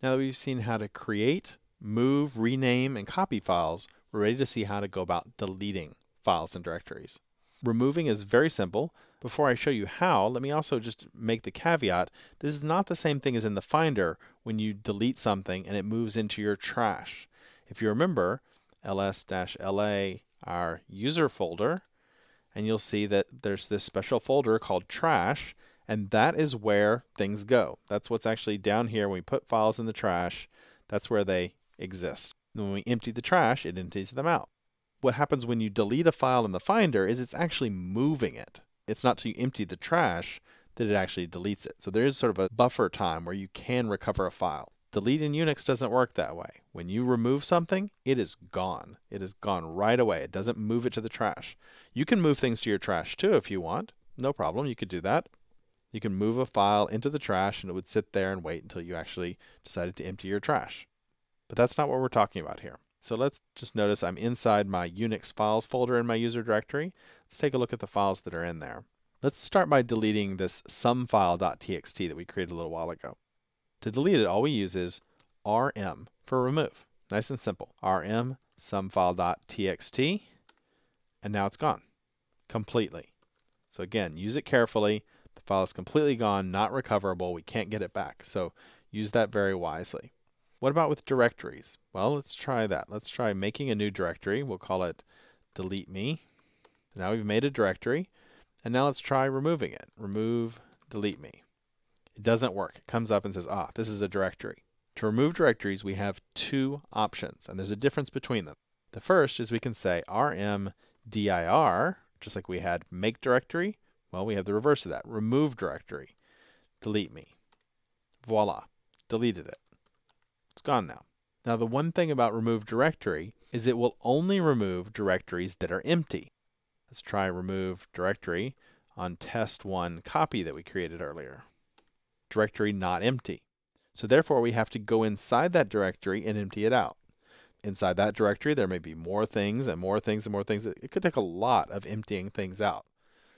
Now that we've seen how to create, move, rename, and copy files, we're ready to see how to go about deleting files and directories. Removing is very simple. Before I show you how, let me also just make the caveat. This is not the same thing as in the Finder when you delete something and it moves into your trash. If you remember, ls-la, our user folder, and you'll see that there's this special folder called trash, and that is where things go. That's what's actually down here when we put files in the trash. That's where they exist. And when we empty the trash, it empties them out. What happens when you delete a file in the Finder is it's actually moving it. It's not till you empty the trash that it actually deletes it. So there is sort of a buffer time where you can recover a file. Delete in Unix doesn't work that way. When you remove something, it is gone. It is gone right away. It doesn't move it to the trash. You can move things to your trash too if you want. No problem. You could do that. You can move a file into the trash and it would sit there and wait until you actually decided to empty your trash. But that's not what we're talking about here. So let's just notice I'm inside my Unix files folder in my user directory. Let's take a look at the files that are in there. Let's start by deleting this sumfile.txt that we created a little while ago. To delete it, all we use is rm for remove. Nice and simple. rm sumfile.txt, and now it's gone completely. So again, use it carefully. The file is completely gone, not recoverable. We can't get it back. So use that very wisely. What about with directories? Well, let's try that. Let's try making a new directory. We'll call it delete me. Now we've made a directory, and now let's try removing it. Remove delete me. It doesn't work. It comes up and says, this is a directory. To remove directories, we have two options, and there's a difference between them. The first is we can say rmdir, just like we had make directory. Well, we have the reverse of that, remove directory, delete me. Voila, deleted it. It's gone now. Now the one thing about remove directory is it will only remove directories that are empty. Let's try remove directory on test1 copy that we created earlier. Directory not empty. So therefore we have to go inside that directory and empty it out. Inside that directory there may be more things and more things and more things. It could take a lot of emptying things out.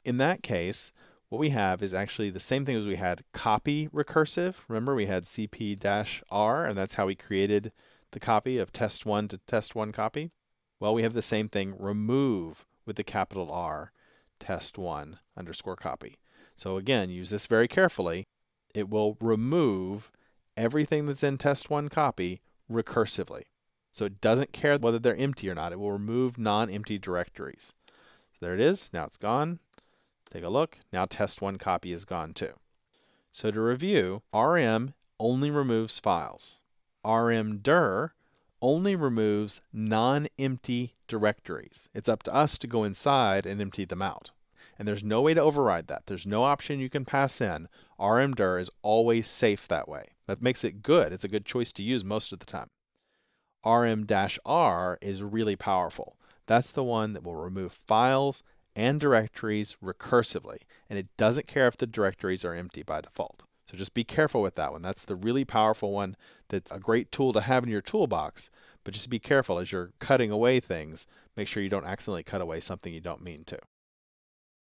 In that case, what we have is actually the same thing as we had copy recursive. Remember we had cp-r, and that's how we created the copy of test1 to test1 copy. Well, we have the same thing, remove with the capital R, test1 underscore copy. So again, use this very carefully. It will remove everything that's in test1 copy recursively. So it doesn't care whether they're empty or not. It will remove non-empty directories. So there it is. Now it's gone. Take a look. Now test1 copy is gone too. So to review, rm only removes files. rmdir only removes non-empty directories. It's up to us to go inside and empty them out. And there's no way to override that. There's no option you can pass in. rmdir is always safe that way. That makes it good. It's a good choice to use most of the time. rm-r is really powerful. That's the one that will remove files and directories recursively, and it doesn't care if the directories are empty by default. So just be careful with that one. That's the really powerful one that's a great tool to have in your toolbox, but just be careful as you're cutting away things. Make sure you don't accidentally cut away something you don't mean to.